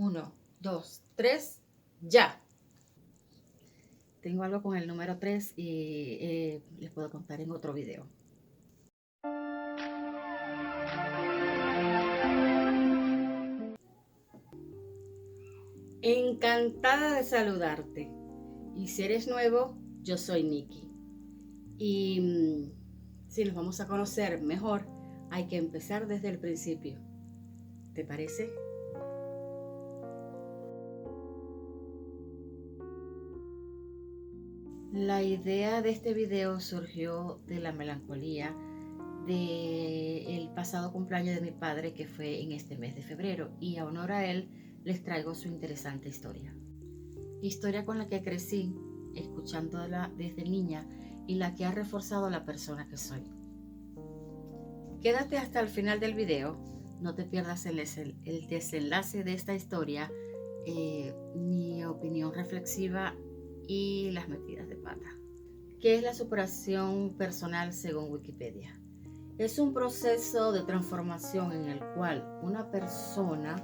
1, 2, 3, ya. Tengo algo con el número 3 y les puedo contar en otro video. Encantada de saludarte. Y si eres nuevo, yo soy Nikki. Y si nos vamos a conocer mejor, hay que empezar desde el principio. ¿Te parece? La idea de este video surgió de la melancolía del pasado cumpleaños de mi padre, que fue en este mes de febrero, y a honor a él les traigo su interesante historia. Historia con la que crecí, escuchándola desde niña y la que ha reforzado la persona que soy. Quédate hasta el final del video, no te pierdas el desenlace de esta historia, mi opinión reflexiva y las metidas de pata. ¿Qué es la superación personal según Wikipedia? Es un proceso de transformación en el cual una persona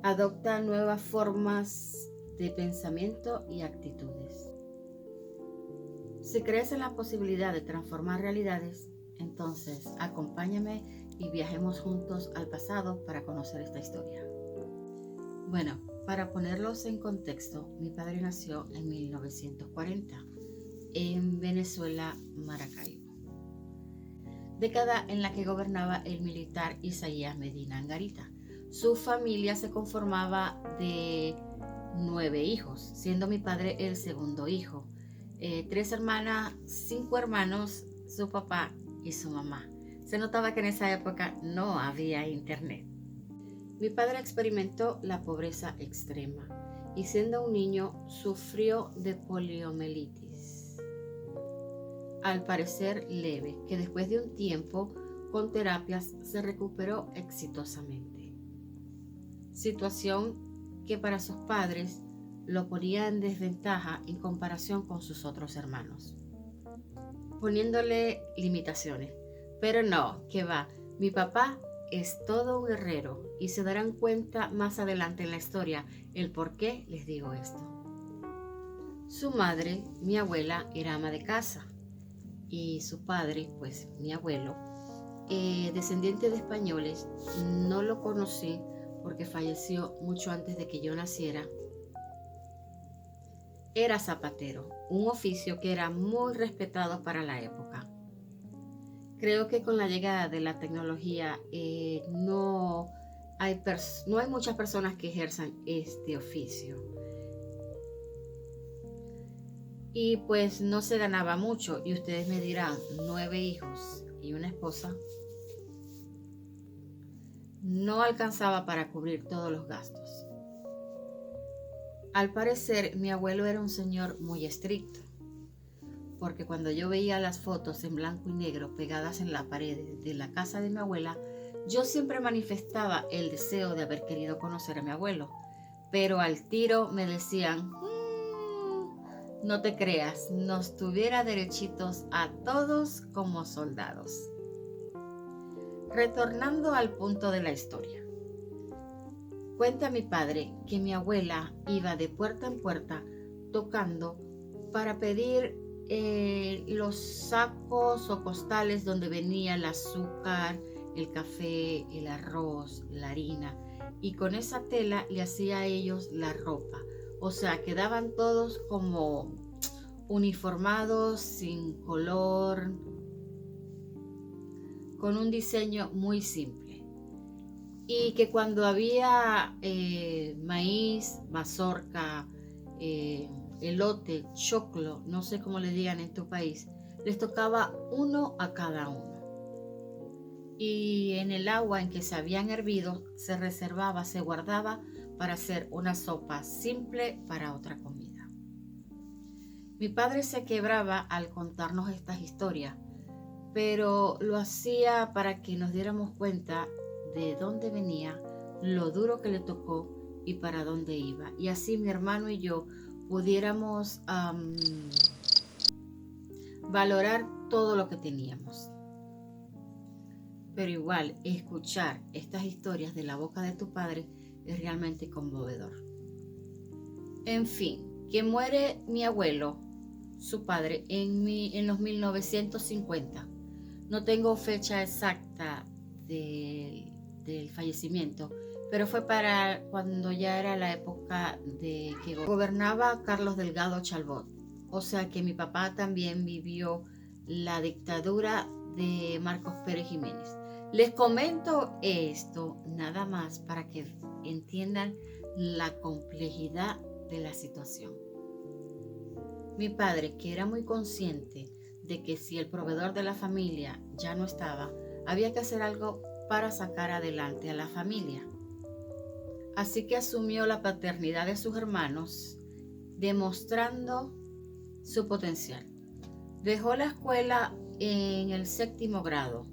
adopta nuevas formas de pensamiento y actitudes. Si crees en la posibilidad de transformar realidades, entonces acompáñame y viajemos juntos al pasado para conocer esta historia. Bueno, para ponerlos en contexto, mi padre nació en 1940 en Venezuela, Maracaibo, década en la que gobernaba el militar Isaías Medina Angarita. Su familia se conformaba de 9 hijos, siendo mi padre el segundo hijo. 3 hermanas, 5 hermanos, su papá y su mamá. Se notaba que en esa época no había internet. Mi padre experimentó la pobreza extrema y siendo un niño sufrió de poliomielitis, al parecer leve, que después de un tiempo con terapias se recuperó exitosamente. Situación que para sus padres lo ponía en desventaja en comparación con sus otros hermanos, poniéndole limitaciones. Pero no, que va, mi papá es todo un guerrero y se darán cuenta más adelante en la historia el por qué les digo esto. Su madre, mi abuela, era ama de casa y su padre, pues mi abuelo, descendiente de españoles, no lo conocí porque falleció mucho antes de que yo naciera. Era zapatero, un oficio que era muy respetado para la época. Creo que con la llegada de la tecnología no hay muchas personas que ejerzan este oficio. Y pues no se ganaba mucho, y ustedes me dirán, 9 hijos y una esposa, no alcanzaba para cubrir todos los gastos. Al parecer, mi abuelo era un señor muy estricto, porque cuando yo veía las fotos en blanco y negro pegadas en la pared de la casa de mi abuela, yo siempre manifestaba el deseo de haber querido conocer a mi abuelo, pero al tiro me decían, no te creas, nos tuviera derechitos a todos como soldados. Retornando al punto de la historia. Cuenta mi padre que mi abuela iba de puerta en puerta tocando para pedir los sacos o costales donde venía el azúcar, el café, el arroz, la harina, y con esa tela le hacía a ellos la ropa. O sea, quedaban todos como uniformados, sin color, con un diseño muy simple. Y que cuando había maíz, mazorca, elote, choclo, no sé cómo le digan en tu país, les tocaba uno a cada uno. Y en el agua en que se habían hervido se reservaba, se guardaba para hacer una sopa simple para otra comida. Mi padre se quebraba al contarnos estas historias, pero lo hacía para que nos diéramos cuenta de dónde venía, lo duro que le tocó y para dónde iba. Y así mi hermano y yo pudiéramos valorar todo lo que teníamos. Pero igual, escuchar estas historias de la boca de tu padre es realmente conmovedor. En fin, que muere mi abuelo, su padre, en los 1950. No tengo fecha exacta del fallecimiento, pero fue para cuando ya era la época de que gobernaba Carlos Delgado Chalbot. O sea que mi papá también vivió la dictadura de Marcos Pérez Jiménez. Les comento esto nada más para que entiendan la complejidad de la situación. Mi padre, que era muy consciente de que si el proveedor de la familia ya no estaba, había que hacer algo para sacar adelante a la familia. Así que asumió la paternidad de sus hermanos, demostrando su potencial. Dejó la escuela en el 7º grado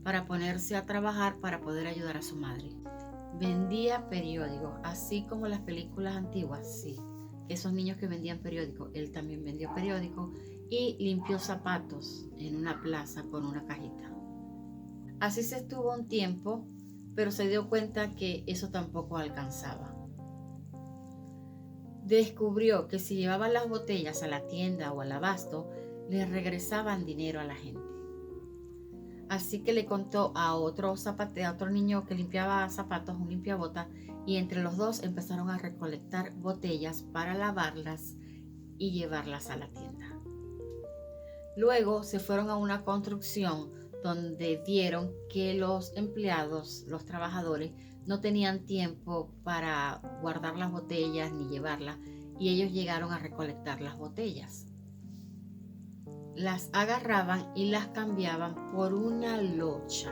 para ponerse a trabajar para poder ayudar a su madre. Vendía periódicos, así como las películas antiguas, sí. Esos niños que vendían periódicos, él también vendió periódicos y limpió zapatos en una plaza con una cajita. Así se estuvo un tiempo, pero se dio cuenta que eso tampoco alcanzaba. Descubrió que si llevaba las botellas a la tienda o al abasto, le regresaban dinero a la gente. Así que le contó a otro niño que limpiaba zapatos, un limpiabotas, y entre los dos empezaron a recolectar botellas para lavarlas y llevarlas a la tienda. Luego se fueron a una construcción donde vieron que los empleados, los trabajadores, no tenían tiempo para guardar las botellas ni llevarlas, y ellos llegaron a recolectar las botellas. Las agarraban y las cambiaban por una locha,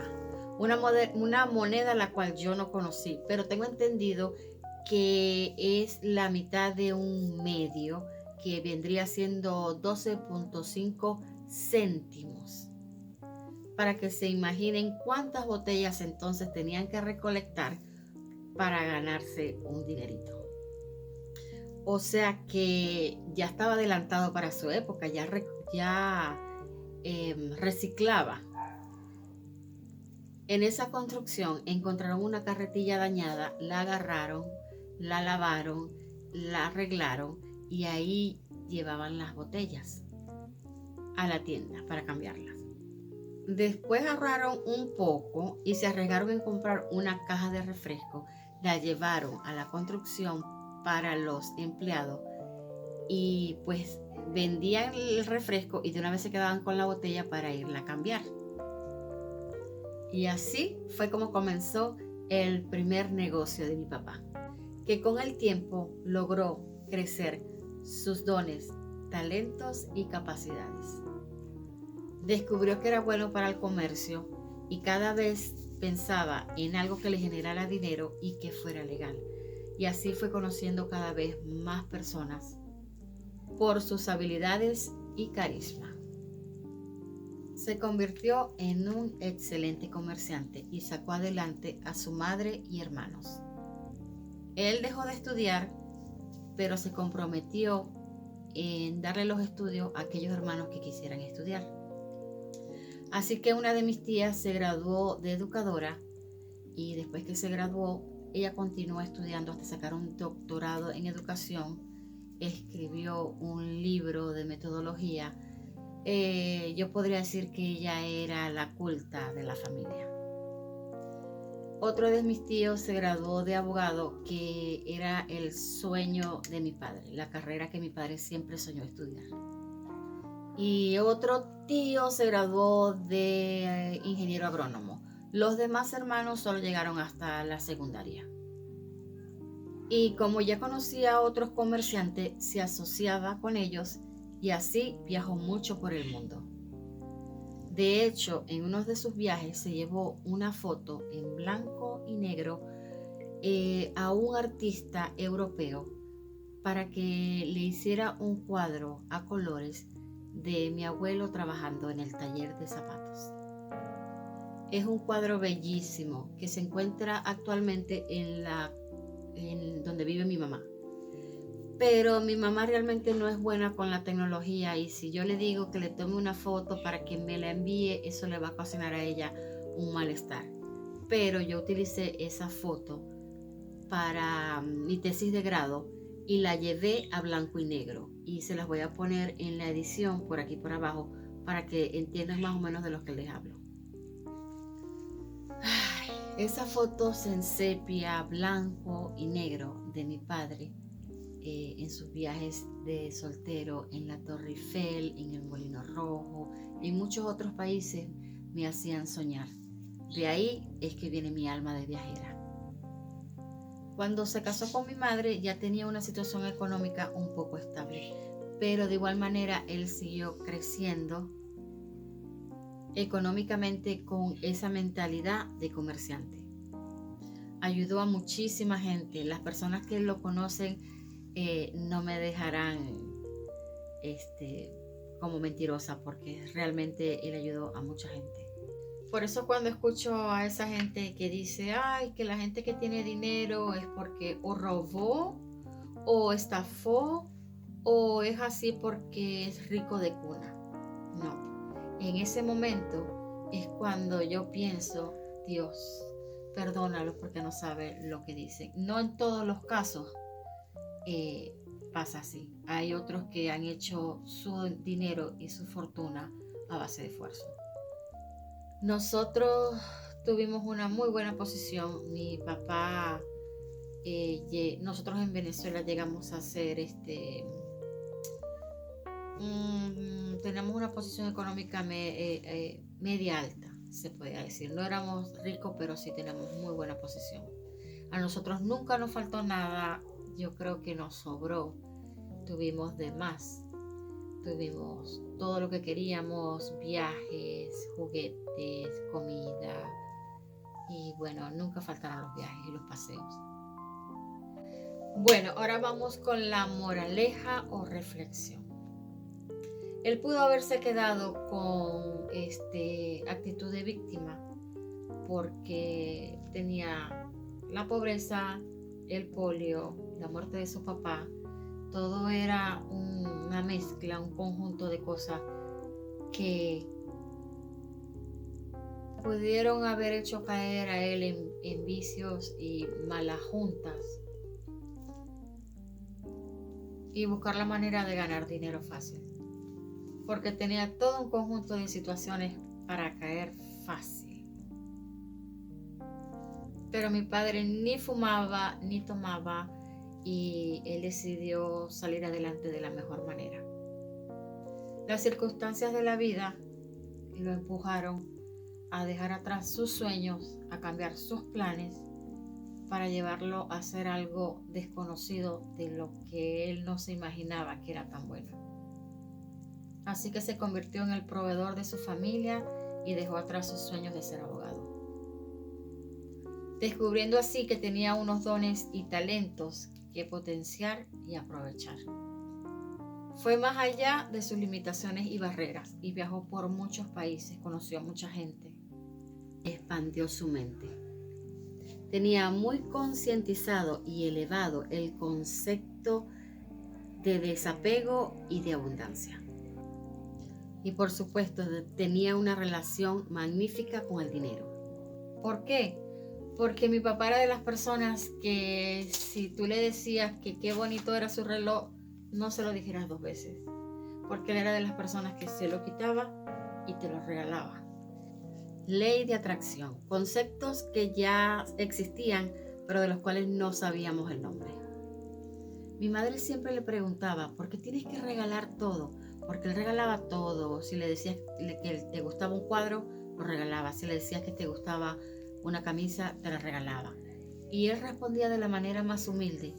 una moneda la cual yo no conocí, pero tengo entendido que es la mitad de un medio, que vendría siendo 12.5 céntimos. Para que se imaginen cuántas botellas entonces tenían que recolectar para ganarse un dinerito. O sea que ya estaba adelantado para su época, ya reciclaba. En esa construcción encontraron una carretilla dañada, la agarraron, la lavaron, la arreglaron y ahí llevaban las botellas a la tienda para cambiarlas. Después ahorraron un poco y se arriesgaron en comprar una caja de refresco. La llevaron a la construcción para los empleados y pues vendían el refresco y de una vez se quedaban con la botella para irla a cambiar. Y así fue como comenzó el primer negocio de mi papá, que con el tiempo logró crecer sus dones, talentos y capacidades. Descubrió que era bueno para el comercio y cada vez pensaba en algo que le generara dinero y que fuera legal. Y así fue conociendo cada vez más personas por sus habilidades y carisma. Se convirtió en un excelente comerciante y sacó adelante a su madre y hermanos. Él dejó de estudiar, pero se comprometió en darle los estudios a aquellos hermanos que quisieran estudiar. Así que una de mis tías se graduó de educadora y después que se graduó, ella continuó estudiando hasta sacar un doctorado en educación. Escribió un libro de metodología. Yo podría decir que ella era la culta de la familia. Otro de mis tíos se graduó de abogado, que era el sueño de mi padre, la carrera que mi padre siempre soñó estudiar. Y otro tío se graduó de ingeniero agrónomo. Los demás hermanos solo llegaron hasta la secundaria. Y como ya conocía a otros comerciantes, se asociaba con ellos y así viajó mucho por el mundo. De hecho, en uno de sus viajes se llevó una foto en blanco y negro a un artista europeo para que le hiciera un cuadro a colores de mi abuelo trabajando en el taller de zapatos. Es un cuadro bellísimo que se encuentra actualmente en donde vive mi mamá. Pero mi mamá realmente no es buena con la tecnología y si yo le digo que le tome una foto para que me la envíe, eso le va a ocasionar a ella un malestar. Pero yo utilicé esa foto para mi tesis de grado y la llevé a blanco y negro. Y se las voy a poner en la edición por aquí por abajo para que entiendan más o menos de lo que les hablo. Ay, esas fotos en sepia, blanco y negro de mi padre en sus viajes de soltero en la Torre Eiffel, en el Molino Rojo, en muchos otros países me hacían soñar. De ahí es que viene mi alma de viajera. Cuando se casó con mi madre ya tenía una situación económica un poco estable, pero de igual manera él siguió creciendo económicamente con esa mentalidad de comerciante. Ayudó a muchísima gente. Las personas que lo conocen no me dejarán como mentirosa, porque realmente él ayudó a mucha gente. Por eso cuando escucho a esa gente que dice, ay, que la gente que tiene dinero es porque o robó o estafó o es así porque es rico de cuna. No, en ese momento es cuando yo pienso, Dios, perdónalos porque no saben lo que dicen. No en todos los casos pasa así. Hay otros que han hecho su dinero y su fortuna a base de esfuerzo. Nosotros tuvimos una muy buena posición. Mi papá, nosotros en Venezuela llegamos a ser tenemos una posición económica media alta, se podría decir. No éramos ricos, pero sí tenemos muy buena posición. A nosotros nunca nos faltó nada. Yo creo que nos sobró. Tuvimos de más. Tuvimos todo lo que queríamos, viajes, juguetes, comida. Y bueno, nunca faltaron los viajes y los paseos. Bueno, ahora vamos con la moraleja o reflexión. Él pudo haberse quedado con actitud de víctima porque tenía la pobreza, el polio, la muerte de su papá. Todo era una mezcla, un conjunto de cosas que pudieron haber hecho caer a él en vicios y malas juntas y buscar la manera de ganar dinero fácil, porque tenía todo un conjunto de situaciones para caer fácil. Pero mi padre ni fumaba ni tomaba y él decidió salir adelante de la mejor manera. Las circunstancias de la vida lo empujaron a dejar atrás sus sueños, a cambiar sus planes para llevarlo a hacer algo desconocido de lo que él no se imaginaba que era tan bueno. Así que se convirtió en el proveedor de su familia y dejó atrás sus sueños de ser abogado, descubriendo así que tenía unos dones y talentos que potenciar y aprovechar. Fue más allá de sus limitaciones y barreras y viajó por muchos países, conoció a mucha gente, expandió su mente. Tenía muy concientizado y elevado el concepto de desapego y de abundancia. Y por supuesto tenía una relación magnífica con el dinero. ¿Por qué? Porque mi papá era de las personas que si tú le decías que qué bonito era su reloj, no se lo dijeras 2 veces. Porque él era de las personas que se lo quitaba y te lo regalaba. Ley de atracción, conceptos que ya existían, pero de los cuales no sabíamos el nombre. Mi madre siempre le preguntaba, ¿por qué tienes que regalar todo? Porque él regalaba todo. Si le decías que te gustaba un cuadro, lo regalaba. Si le decías que te gustaba una camisa, te la regalaba. Y él respondía de la manera más humilde,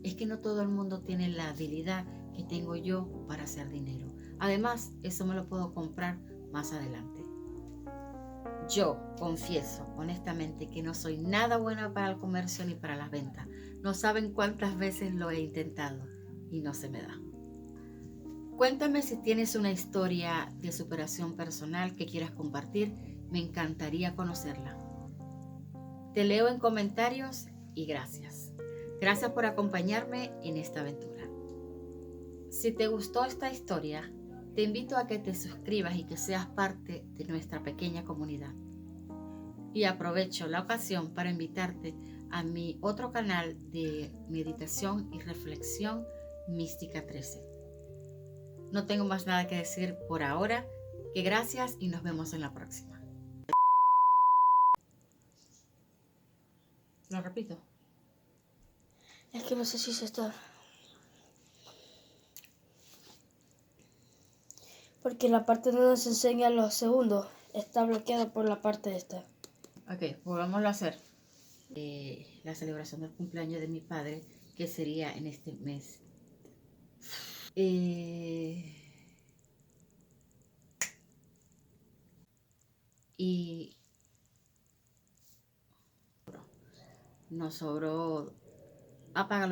es que no todo el mundo tiene la habilidad que tengo yo para hacer dinero. Además, eso me lo puedo comprar más adelante. Yo confieso honestamente que no soy nada buena para el comercio ni para las ventas. No saben cuántas veces lo he intentado y no se me da. Cuéntame si tienes una historia de superación personal que quieras compartir. Me encantaría conocerla. Te leo en comentarios y gracias. Gracias por acompañarme en esta aventura. Si te gustó esta historia, te invito a que te suscribas y que seas parte de nuestra pequeña comunidad. Y aprovecho la ocasión para invitarte a mi otro canal de meditación y reflexión Mística 13. No tengo más nada que decir por ahora, que gracias y nos vemos en la próxima. Lo repito. Es que no sé si se está. Porque la parte donde se enseña los segundos está bloqueada por la parte esta. Ok, volvámoslo a hacer. La celebración del cumpleaños de mi padre, que sería en este mes. Y nos sobró, apágalo.